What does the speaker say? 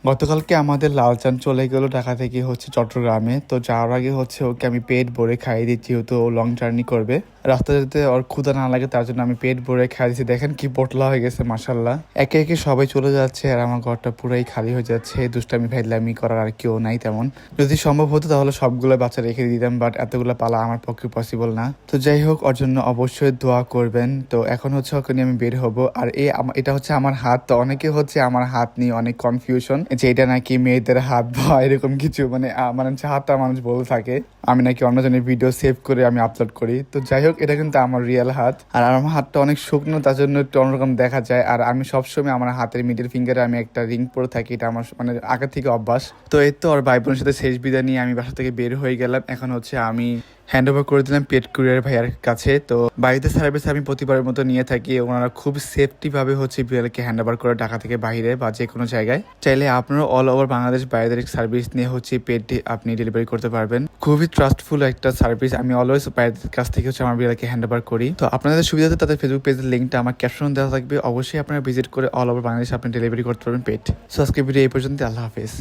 গতকালকে আমাদের লালচান চলে গেল ঢাকা থেকে চট্টগ্রামে। তো যাওয়ার আগে ওকে আমি পেট ভরে খাইয়ে দিচ্ছি, যেহেতু ও লং জার্নি করবে। রাস্তা যেতে ওর ক্ষুধা না লাগে তার জন্য আমি পেট ভরে খাইয়ে দিচ্ছি। দেখেন কি পটলা হয়ে গেছে মাশাল্লাহ। একে একে সবাই চলে যাচ্ছে আর আমার ঘরটা পুরাই খালি হয়ে যাচ্ছে। দুষ্টামি ফাইজলামি করার আর কেউ নাই তেমন। যদি সম্ভব হতো তাহলে সবগুলো বাচ্চা রেখে দিতাম, বাট এতগুলো পালা আমার পক্ষে পসিবল না। তো যাই হোক, ওর জন্য অবশ্যই দোয়া করবেন। তো এখন ওকে নিয়ে আমি বের হব। আর এটা আমার হাত। তো অনেকে আমার হাত নিয়ে অনেক কনফিউশন যে এটা নাকি মেয়েদের হাত বা এরকম কিছু, মানে হাতটা মানুষ বলে থাকে আমি নাকি অন্যজনের ভিডিও সেভ করে আমি আপলোড করি। তো যাই হোক, এটা কিন্তু আমার রিয়েল হাত। আর আমার হাতটা অনেক শুকনো, তার জন্য একটু অন্যরকম দেখা যায়। আর আমি সবসময় আমার হাতের মিডল ফিঙ্গারে আমি একটা রিং পরে থাকি, এটা আমার মানে আগে থেকে অভ্যাস। তো এই তো ওর ভাই বোনের সাথে শেষ বিদায় নিয়ে আমি বাসা থেকে বের হয়ে গেলাম। এখন আমি হ্যান্ড ওভার করে দিলাম পেট কুরিয়ার ভাইয়ার কাছে। তো বাড়িতে সার্ভিস আমি প্রতিবারের মতো নিয়ে থাকি। ওনারা খুব সেফটি ভাবে বিড়ালকে হ্যান্ড ওভার করে ঢাকা থেকে বাইরে বা যে কোনো জায়গায়। চাইলে আপনারা অল ওভার বাংলাদেশ বাইরের সার্ভিস নিয়ে পেট আপনি ডেলিভারি করতে পারবেন। খুবই ট্রাস্টফুল একটা সার্ভিস। আমি অলওয়েজ বাইরের কাছ থেকে আমার বিড়ালকে হ্যান্ড ওভার করি। তো আপনাদের সুবিধাতে তাদের ফেসবুক পেজের লিঙ্কটা আমার ক্যাপশন দেওয়া থাকবে, অবশ্যই আপনারা ভিজিট করে অল ওভার বাংলাদেশ আপনি ডেলিভারি করতে পারবেন পেট। সো আজকে ভিডিও এই পর্যন্ত, আল্লাহ হাফেজ।